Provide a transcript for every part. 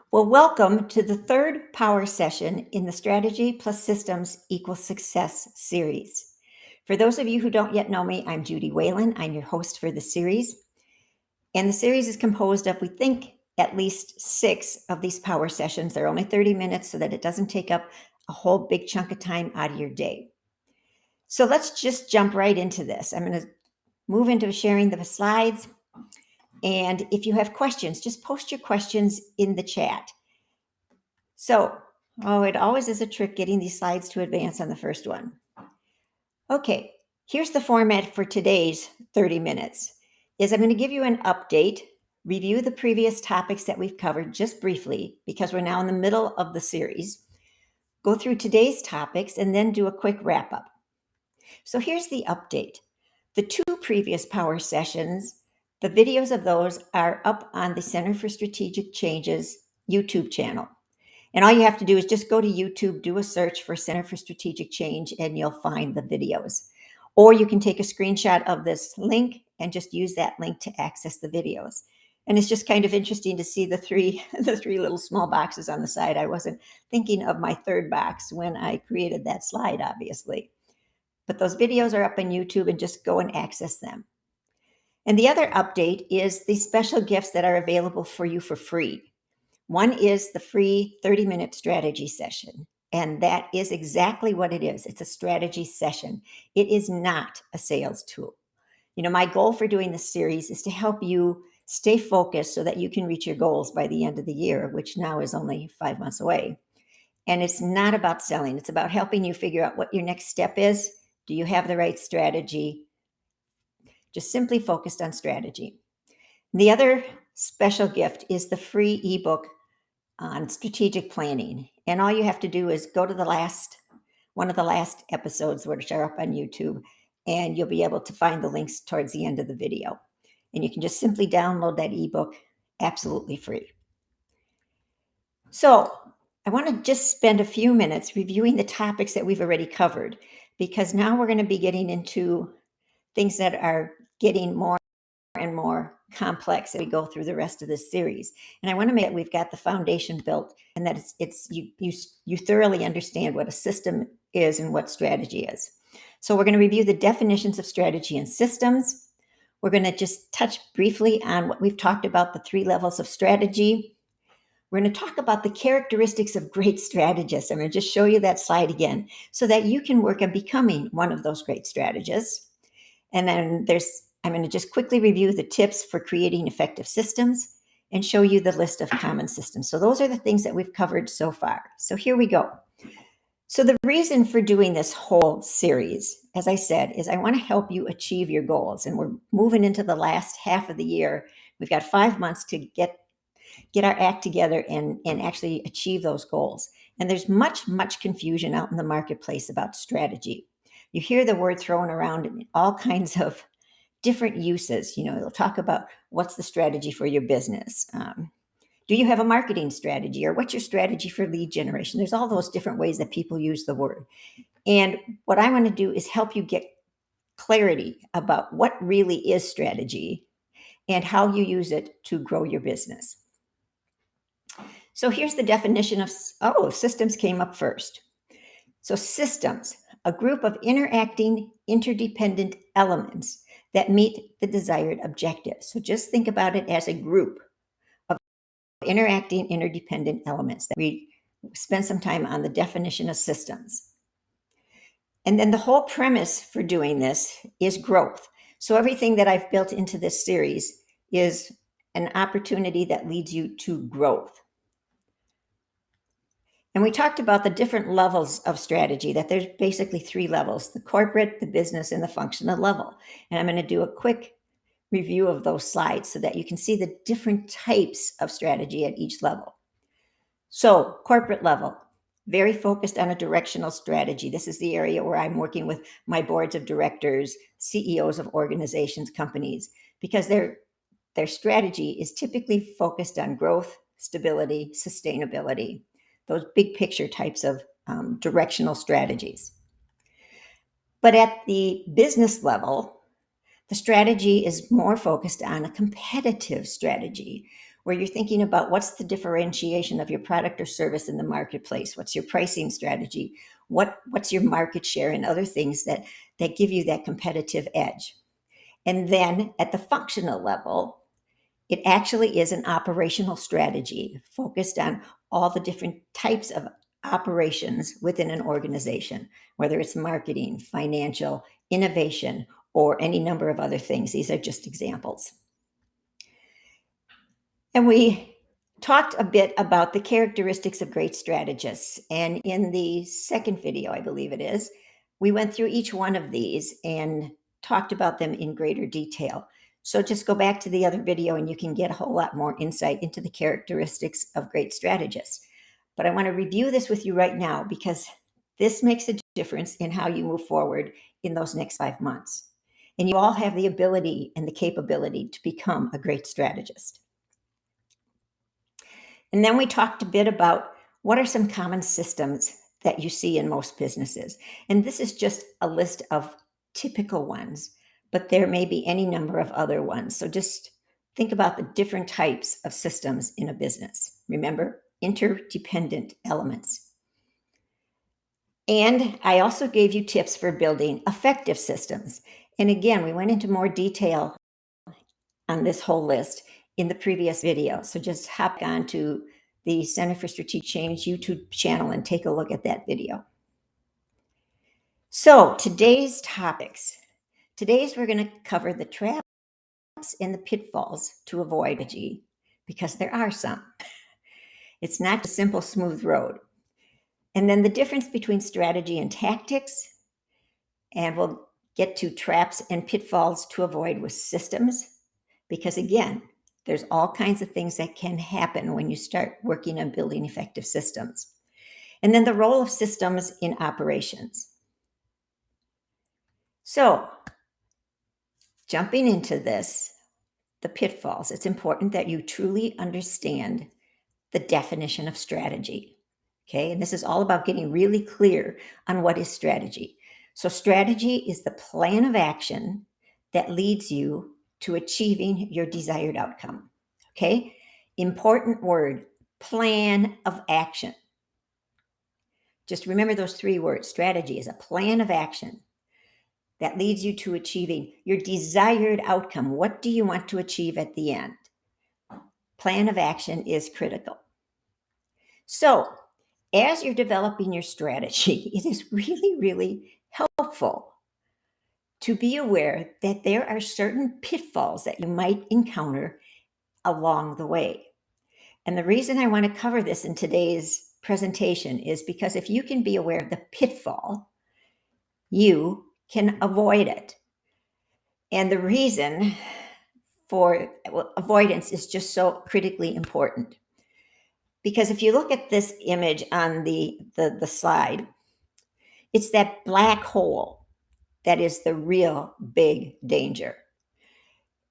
Well, welcome to the third power session in the Strategy plus Systems equals Success series. For those of you who don't yet know me, I'm Judy Whalen. I'm your host for the series. And the series is composed of, we think, at least 6 of these power sessions. They're only 30 minutes so that it doesn't take up a whole big chunk of time out of your day. So let's just jump right into this. I'm going to move into sharing the slides. And if you have questions, just post your questions in the chat. So, it always is a trick getting these slides to advance on the first one. Okay, here's the format for today's 30 minutes. I'm going to give you an update, review the previous topics that we've covered just briefly, because we're now in the middle of the series, go through today's topics, and then do a quick wrap up. So here's the update. The 2 previous power sessions, the videos of those are up on the Center for Strategic Change's YouTube channel. And all you have to do is just go to YouTube, do a search for Center for Strategic Change, and you'll find the videos. Or you can take a screenshot of this link and just use that link to access the videos. And it's just kind of interesting to see the three little small boxes on the side. I wasn't thinking of my third box when I created that slide, obviously. But those videos are up on YouTube, and just go and access them. And the other update is the special gifts that are available for you for free. One is the free 30-minute strategy session, and that is exactly what it is. It's a strategy session. It is not a sales tool. My goal for doing this series is to help you stay focused so that you can reach your goals by the end of the year, which now is only 5 months away. And it's not about selling. It's about helping you figure out what your next step is. Do you have the right strategy? Just simply focused on strategy. The other special gift is the free ebook on strategic planning. And all you have to do is go to one of the last episodes, which are up on YouTube, and you'll be able to find the links towards the end of the video. And you can just simply download that ebook absolutely free. So I want to just spend a few minutes reviewing the topics that we've already covered, because now we're going to be getting into things that are getting more and more complex as we go through the rest of this series. And I want to make sure that we've got the foundation built, and that you thoroughly understand what a system is and what strategy is. So we're going to review the definitions of strategy and systems. We're going to just touch briefly on what we've talked about, the 3 levels of strategy. We're going to talk about the characteristics of great strategists. I'm going to just show you that slide again so that you can work on becoming one of those great strategists. And then I'm going to just quickly review the tips for creating effective systems and show you the list of common systems. So those are the things that we've covered so far. So here we go. So the reason for doing this whole series, as I said, is I want to help you achieve your goals. And we're moving into the last half of the year. We've got 5 months to get our act together and actually achieve those goals. And there's much confusion out in the marketplace about strategy. You hear the word thrown around in all kinds of different uses. They'll talk about what's the strategy for your business. Do you have a marketing strategy, or what's your strategy for lead generation? There's all those different ways that people use the word. And what I want to do is help you get clarity about what really is strategy and how you use it to grow your business. So here's the definition of, systems came up first. So systems, a group of interacting, interdependent elements that meet the desired objective. So just think about it as a group of interacting, interdependent elements. We spend some time on the definition of systems. And then the whole premise for doing this is growth. So everything that I've built into this series is an opportunity that leads you to growth. And we talked about the different levels of strategy, that there's basically 3 levels: the corporate, the business, and the functional level. And I'm going to do a quick review of those slides so that you can see the different types of strategy at each level. So corporate level, very focused on a directional strategy. This is the area where I'm working with my boards of directors, CEOs of organizations, companies, because their strategy is typically focused on growth, stability, sustainability, those big picture types of directional strategies. But at the business level, the strategy is more focused on a competitive strategy, where you're thinking about what's the differentiation of your product or service in the marketplace, what's your pricing strategy, what's your market share, and other things that give you that competitive edge. And then at the functional level, it actually is an operational strategy focused on all the different types of operations within an organization, whether it's marketing, financial, innovation, or any number of other things. These are just examples. And we talked a bit about the characteristics of great strategists. And in the second video, I believe it is, we went through each one of these and talked about them in greater detail. So just go back to the other video and you can get a whole lot more insight into the characteristics of great strategists. But I want to review this with you right now because this makes a difference in how you move forward in those next 5 months. And you all have the ability and the capability to become a great strategist. And then we talked a bit about what are some common systems that you see in most businesses. And this is just a list of typical ones, but there may be any number of other ones. So just think about the different types of systems in a business. Remember, interdependent elements. And I also gave you tips for building effective systems. And again, we went into more detail on this whole list in the previous video. So just hop on to the Center for Strategic Change YouTube channel and take a look at that video. So today's topics. Today's we're going to cover the traps and the pitfalls to avoid because there are some. It's not a simple, smooth road. And then the difference between strategy and tactics. And we'll get to traps and pitfalls to avoid with systems. Because again, there's all kinds of things that can happen when you start working on building effective systems. And then the role of systems in operations. So, jumping into this, the pitfalls, it's important that you truly understand the definition of strategy. Okay, and this is all about getting really clear on what is strategy. So, strategy is the plan of action that leads you to achieving your desired outcome. Okay, important word, plan of action. Just remember those 3 words. Strategy is a plan of action that leads you to achieving your desired outcome. What do you want to achieve at the end? Plan of action is critical. So, as you're developing your strategy, it is really, really helpful to be aware that there are certain pitfalls that you might encounter along the way. And the reason I want to cover this in today's presentation is because if you can be aware of the pitfall, you can avoid it. And the reason for avoidance is just so critically important. Because if you look at this image on the slide, it's that black hole that is the real big danger.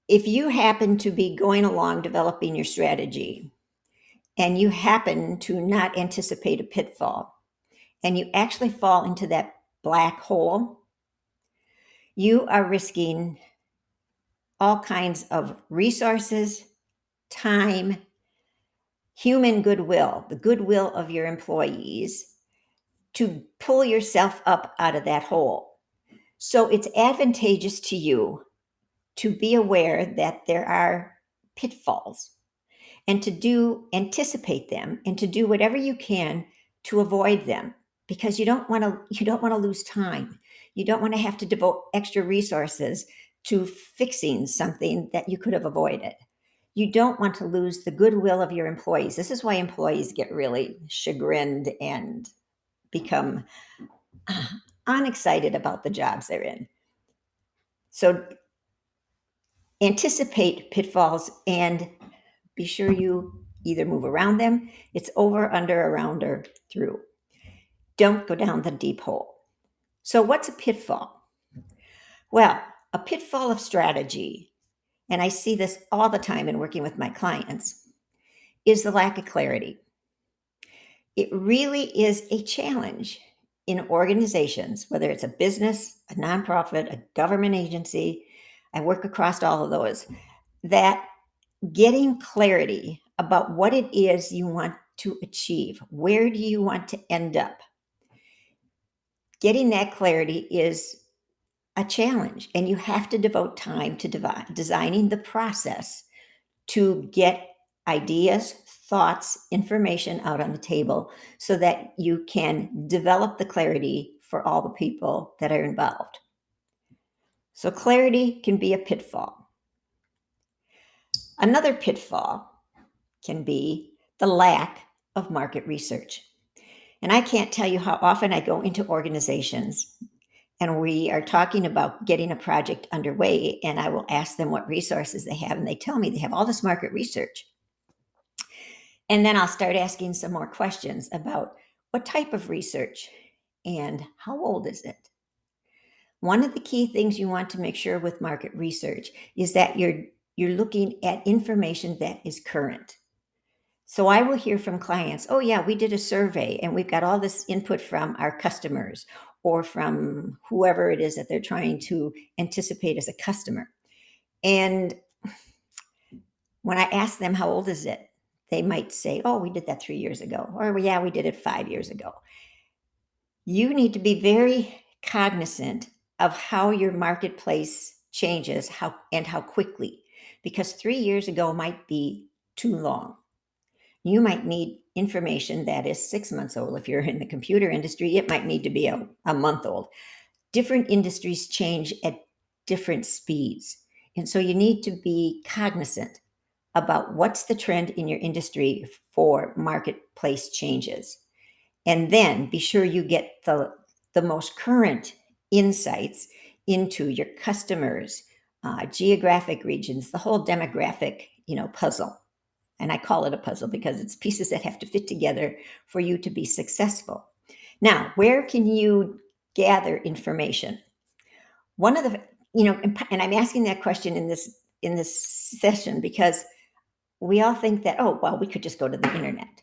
If you happen to be going along developing your strategy and you happen to not anticipate a pitfall and you actually fall into that black hole, you are risking all kinds of resources, time, human goodwill, the goodwill of your employees, to pull yourself up out of that hole. So it's advantageous to you to be aware that there are pitfalls and to anticipate them and to do whatever you can to avoid them, because you don't want to lose time. You don't want to have to devote extra resources to fixing something that you could have avoided. You don't want to lose the goodwill of your employees. This is why employees get really chagrined and become unexcited about the jobs they're in. So anticipate pitfalls and be sure you either move around them. It's over, under, around, or through. Don't go down the deep hole. So what's a pitfall? Well, a pitfall of strategy, and I see this all the time in working with my clients, is the lack of clarity. It really is a challenge in organizations, whether it's a business, a nonprofit, a government agency. I work across all of those, that getting clarity about what it is you want to achieve. Where do you want to end up? Getting that clarity is a challenge, and you have to devote time to designing the process to get ideas, thoughts, information out on the table so that you can develop the clarity for all the people that are involved. So, clarity can be a pitfall. Another pitfall can be the lack of market research. And I can't tell you how often I go into organizations and we are talking about getting a project underway, and I will ask them what resources they have, and they tell me they have all this market research. And then I'll start asking some more questions about what type of research and how old is it? One of the key things you want to make sure with market research is that you're looking at information that is current. So I will hear from clients, oh, yeah, we did a survey and we've got all this input from our customers or from whoever it is that they're trying to anticipate as a customer. And when I ask them, how old is it? They might say, oh, we did that 3 years ago. Or, yeah, we did it 5 years ago. You need to be very cognizant of how your marketplace changes and how quickly, because 3 years ago might be too long. You might need information that is 6 months old. If you're in the computer industry, it might need to be a month old. Different industries change at different speeds. And so you need to be cognizant about what's the trend in your industry for marketplace changes. And then be sure you get the most current insights into your customers, geographic regions, the whole demographic, puzzle. And I call it a puzzle because it's pieces that have to fit together for you to be successful. Now, where can you gather information? One of the, and I'm asking that question in this session because we all think that, oh, well, we could just go to the internet.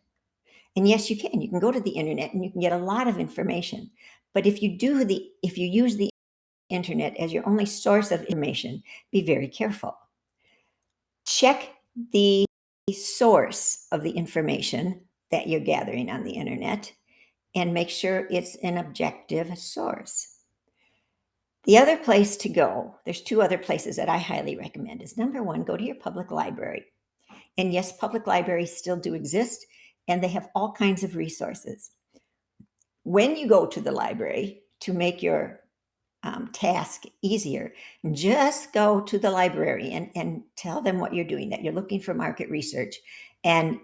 And yes, you can. You can go to the internet and you can get a lot of information. But if you use the internet as your only source of information, be very careful. Check the source of the information that you're gathering on the internet and make sure it's an objective source. The other place to go, there's 2 other places that I highly recommend, is number 1, go to your public library. And yes, public libraries still do exist, and they have all kinds of resources. When you go to the library to make your task easier, just go to the library and tell them what you're doing, that you're looking for market research. And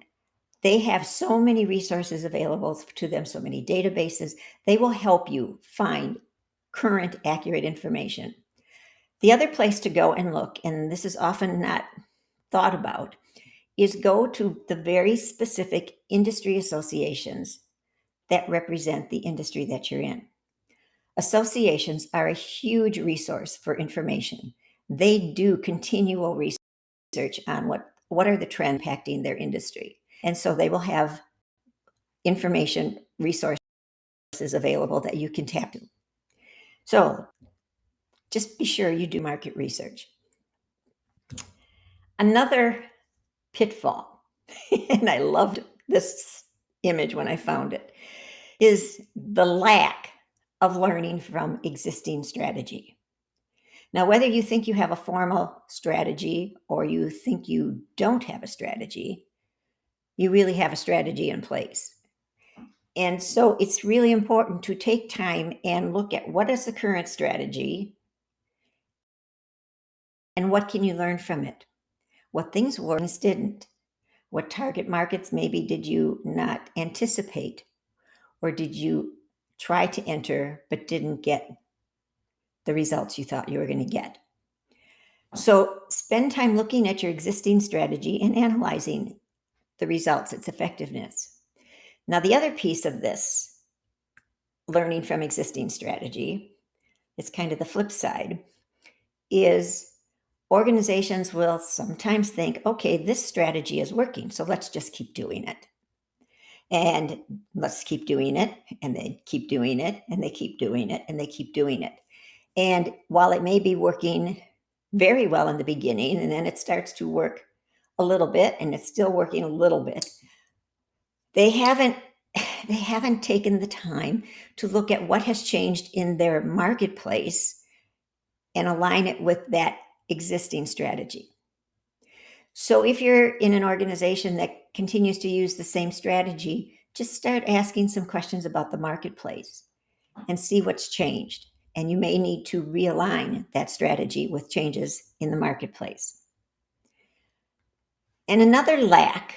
they have so many resources available to them, so many databases. They will help you find current, accurate information. The other place to go and look, and this is often not thought about, is go to the very specific industry associations that represent the industry that you're in. Associations are a huge resource for information. They do continual research on what are the trends impacting their industry. And so they will have information resources available that you can tap to. So just be sure you do market research. Another pitfall, and I loved this image when I found it, is the lack of learning from existing strategy. Now, whether you think you have a formal strategy or you think you don't have a strategy, you really have a strategy in place. And so it's really important to take time and look at what is the current strategy and what can you learn from it? What things worked, things didn't. What target markets maybe did you not anticipate? Or did you try to enter but didn't get the results you thought you were going to get? So spend time looking at your existing strategy and analyzing the results, its effectiveness. Now, the other piece of this, learning from existing strategy, it's kind of the flip side, is organizations will sometimes think, okay, this strategy is working, so let's just keep doing it. And let's keep doing it, and they keep doing it, and they keep doing it, and they keep doing it. And while it may be working very well in the beginning, and then it starts to work a little bit, and it's still working a little bit. They haven't they haven't taken the time to look at what has changed in their marketplace and align it with that existing strategy. So if you're in an organization that continues to use the same strategy, just start asking some questions about the marketplace and see what's changed. And you may need to realign that strategy with changes in the marketplace. And another lack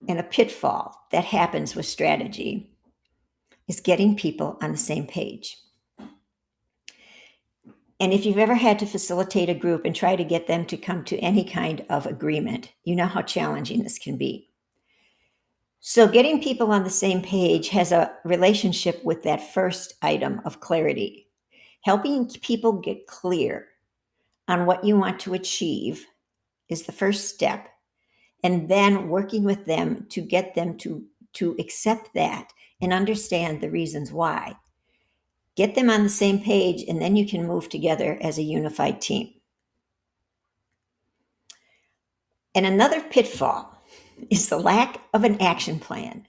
and a pitfall that happens with strategy is getting people on the same page. And if you've ever had to facilitate a group and try to get them to come to any kind of agreement, you know how challenging this can be. So, getting people on the same page has a relationship with that first item of clarity. Helping people get clear on what you want to achieve is the first step. And then working with them to get them to accept that and understand the reasons why. Get them on the same page, and then you can move together as a unified team. And another pitfall is the lack of an action plan.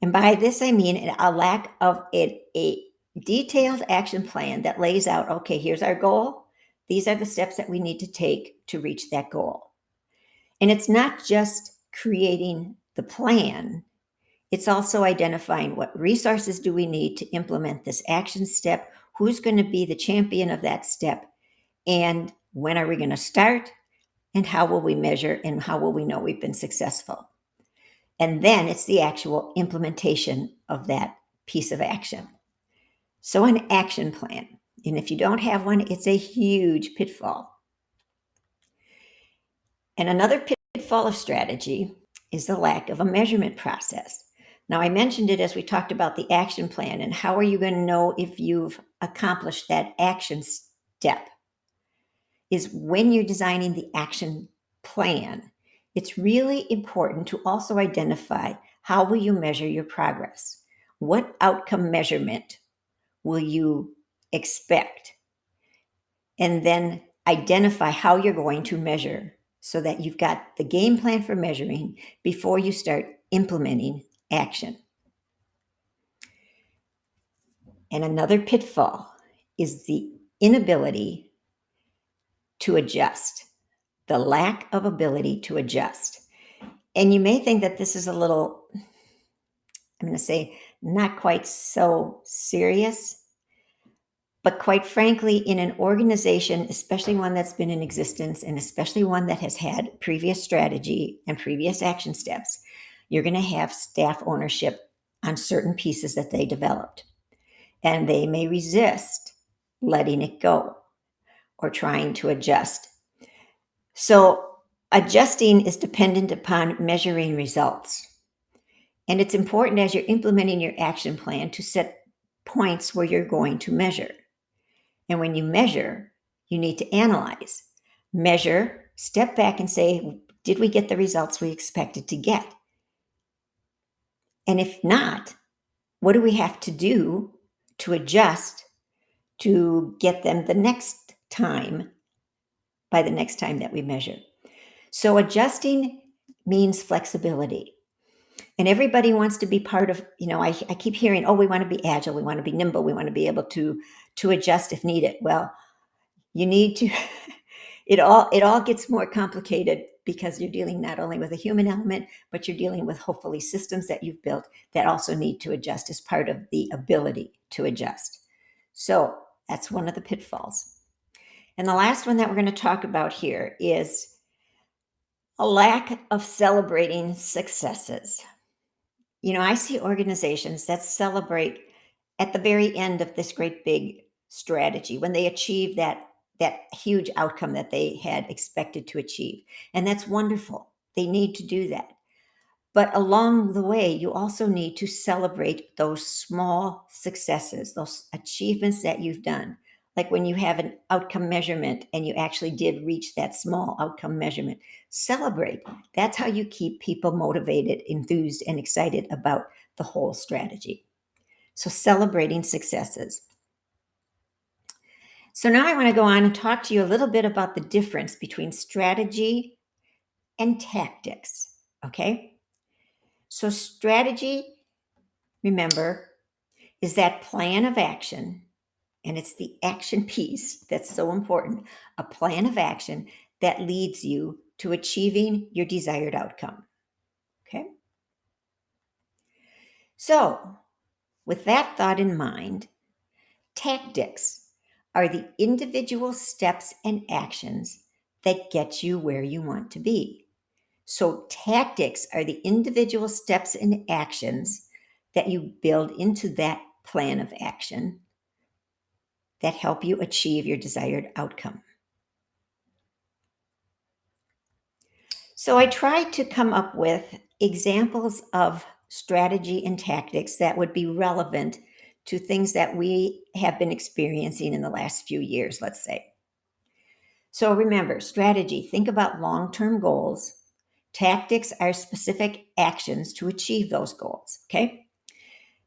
And by this, I mean a lack of a detailed action plan that lays out, okay, here's our goal. These are the steps that we need to take to reach that goal. And it's not just creating the plan, it's also identifying what resources do we need to implement this action step, who's going to be the champion of that step, and when are we going to start, and how will we measure, and how will we know we've been successful. And then it's the actual implementation of that piece of action. So an action plan. And if you don't have one, it's a huge pitfall. And another pitfall of strategy is the lack of a measurement process. Now, I mentioned it as we talked about the action plan and how are you going to know if you've accomplished that action step? Is when you're designing the action plan, it's really important to also identify how will you measure your progress? What outcome measurement will you expect? And then identify how you're going to measure so that you've got the game plan for measuring before you start implementing action. And another pitfall is the inability to adjust, the lack of ability to adjust. And you may think that this is a little, I'm going to say, not quite so serious. But quite frankly, in an organization, especially one that's been in existence and especially one that has had previous strategy and previous action steps, you're going to have staff ownership on certain pieces that they developed. And they may resist letting it go or trying to adjust. So adjusting is dependent upon measuring results. And it's important as you're implementing your action plan to set points where you're going to measure. And when you measure, you need to analyze. Measure, step back and say, did we get the results we expected to get? And if not, what do we have to do to adjust to get them the next time by the next time that we measure? So adjusting means flexibility. And everybody wants to be part of, I keep hearing, oh, we want to be agile, we want to be nimble, we want to be able to adjust if needed. Well, you need to, it all gets more complicated because you're dealing not only with a human element, but you're dealing with hopefully systems that you've built that also need to adjust as part of the ability to adjust. So that's one of the pitfalls. And the last one that we're going to talk about here is a lack of celebrating successes. I see organizations that celebrate at the very end of this great big strategy when they achieve that huge outcome that they had expected to achieve. And that's wonderful. They need to do that. But along the way, you also need to celebrate those small successes, those achievements that you've done. Like when you have an outcome measurement and you actually did reach that small outcome measurement, celebrate. That's how you keep people motivated, enthused, and excited about the whole strategy. So celebrating successes. So now I want to go on and talk to you a little bit about the difference between strategy and tactics. Okay? So, strategy, remember, is that plan of action, and it's the action piece that's so important, a plan of action that leads you to achieving your desired outcome. Okay? So, with that thought in mind, tactics are the individual steps and actions that get you where you want to be. So, tactics are the individual steps and actions that you build into that plan of action that help you achieve your desired outcome. So, I tried to come up with examples of strategy and tactics that would be relevant to things that we have been experiencing in the last few years, let's say. So, remember, strategy, think about long term goals. Tactics are specific actions to achieve those goals. Okay.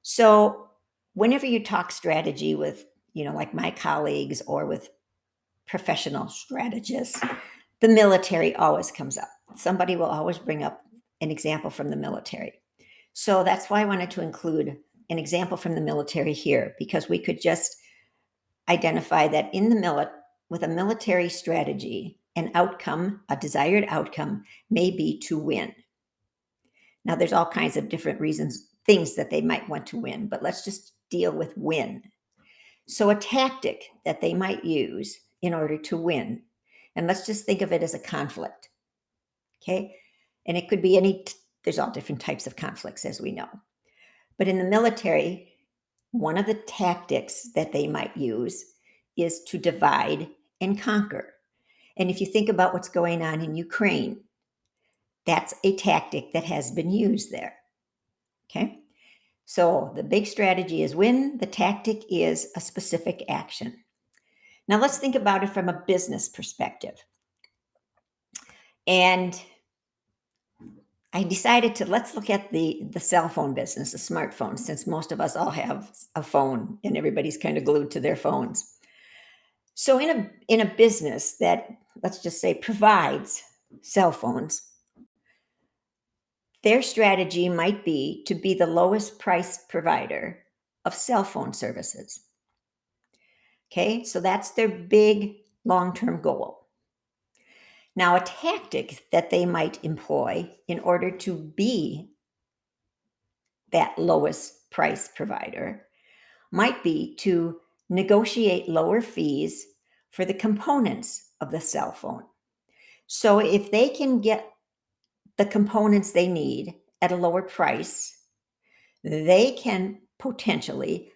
So, whenever you talk strategy with, like my colleagues or with professional strategists, the military always comes up. Somebody will always bring up an example from the military. So, that's why I wanted to include an example from the military here, because we could just identify that with a military strategy, an outcome, a desired outcome, may be to win. Now, there's all kinds of different reasons, things that they might want to win, but let's just deal with win. So, a tactic that they might use in order to win, and let's just think of it as a conflict, okay? And it could be there's all different types of conflicts, as we know. But in the military, one of the tactics that they might use is to divide and conquer. And if you think about what's going on in Ukraine, that's a tactic that has been used there. Okay? So the big strategy is win, the tactic is a specific action. Now let's think about it from a business perspective. And I decided let's look at the cell phone business, the smartphone, since most of us all have a phone and everybody's kind of glued to their phones. So in a business that, let's just say, provides cell phones, their strategy might be to be the lowest price provider of cell phone services. Okay, so that's their big long-term goal. Now, a tactic that they might employ in order to be that lowest price provider might be to negotiate lower fees for the components of the cell phone. So if they can get the components they need at a lower price, they can potentially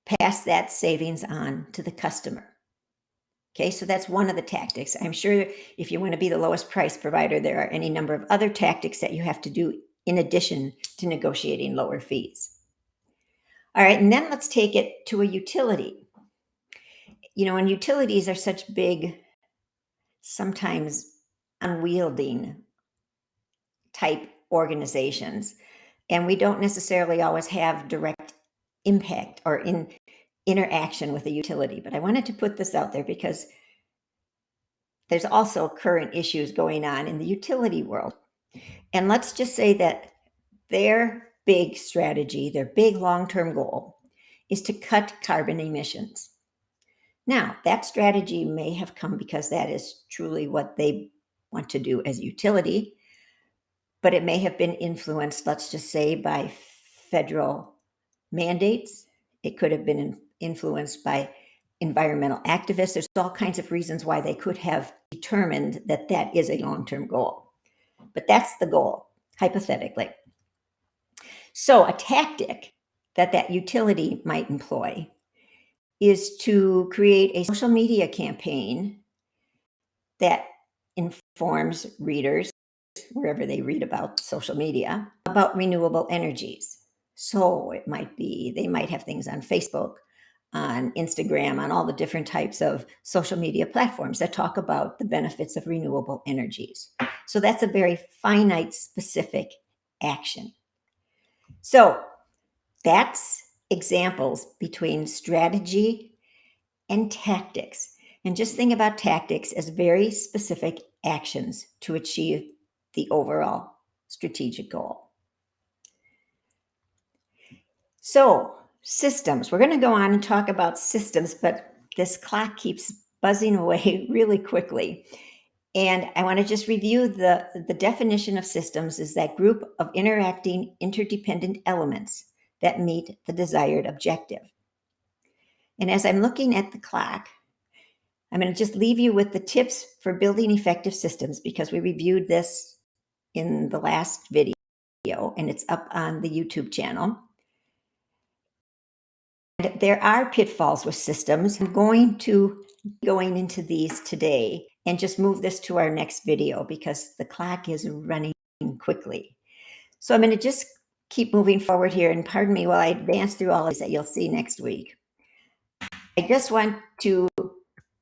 pass that savings on to the customer. Okay, so that's one of the tactics. I'm sure if you want to be the lowest price provider, there are any number of other tactics that you have to do in addition to negotiating lower fees. All right, and then let's take it to a utility. And utilities are such big, sometimes unwielding type organizations, and we don't necessarily always have direct impact or interaction with a utility. But I wanted to put this out there because there's also current issues going on in the utility world. And let's just say that their big strategy, their big long-term goal is to cut carbon emissions. Now, that strategy may have come because that is truly what they want to do as a utility, but it may have been influenced, let's just say, by federal mandates. It could have been influenced by environmental activists. There's all kinds of reasons why they could have determined that that is a long-term goal. But that's the goal, hypothetically. So a tactic that utility might employ is to create a social media campaign that informs readers, wherever they read about social media, about renewable energies. So it might be, they might have things on Facebook, on Instagram, on all the different types of social media platforms that talk about the benefits of renewable energies. So that's a very finite, specific action. So that's examples between strategy and tactics. And just think about tactics as very specific actions to achieve the overall strategic goal. So, systems. We're going to go on and talk about systems, but this clock keeps buzzing away really quickly. And I want to just review the definition of systems is that group of interacting interdependent elements that meet the desired objective. And as I'm looking at the clock, I'm going to just leave you with the tips for building effective systems because we reviewed this in the last video and it's up on the YouTube channel. And there are pitfalls with systems. I'm going into these today and just move this to our next video because the clock is running quickly. So I'm going to just keep moving forward here, and pardon me while I advance through all of these that you'll see next week. I just want to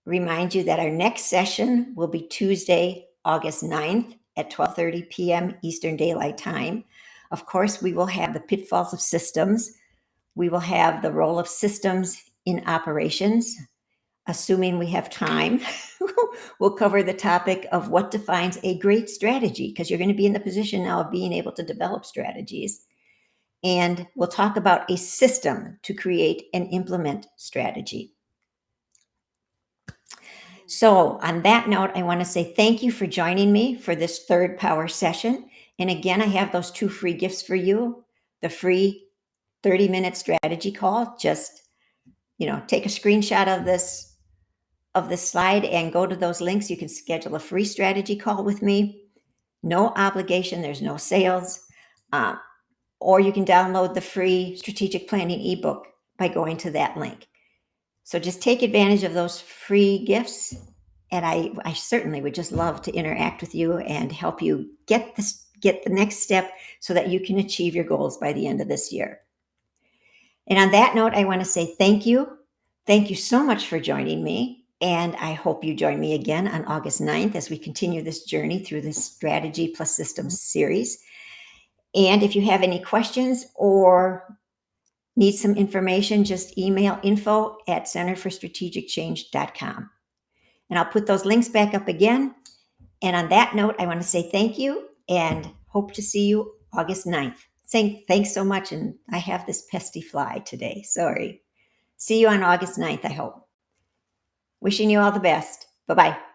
remind you that our next session will be Tuesday, August 9th at 12:30 p.m. Eastern Daylight Time. Of course, we will have the pitfalls of systems. We will have the role of systems in operations. Assuming we have time, we'll cover the topic of what defines a great strategy, because you're going to be in the position now of being able to develop strategies. And we'll talk about a system to create and implement strategy. So on that note, I want to say thank you for joining me for this third power session. And again, I have those 2 free gifts for you. The free 30-minute strategy call. Just, take a screenshot of this slide and go to those links. You can schedule a free strategy call with me. No obligation. There's no sales. Or you can download the free strategic planning ebook by going to that link. So just take advantage of those free gifts. And I certainly would just love to interact with you and help you get the next step so that you can achieve your goals by the end of this year. And on that note, I want to say thank you. Thank you so much for joining me. And I hope you join me again on August 9th as we continue this journey through this Strategy Plus Systems series. And if you have any questions or need some information, just email info@centerforstrategichange.com. And I'll put those links back up again. And on that note, I want to say thank you and hope to see you August 9th. Thanks so much. And I have this pesky fly today. Sorry. See you on August 9th, I hope. Wishing you all the best. Bye-bye.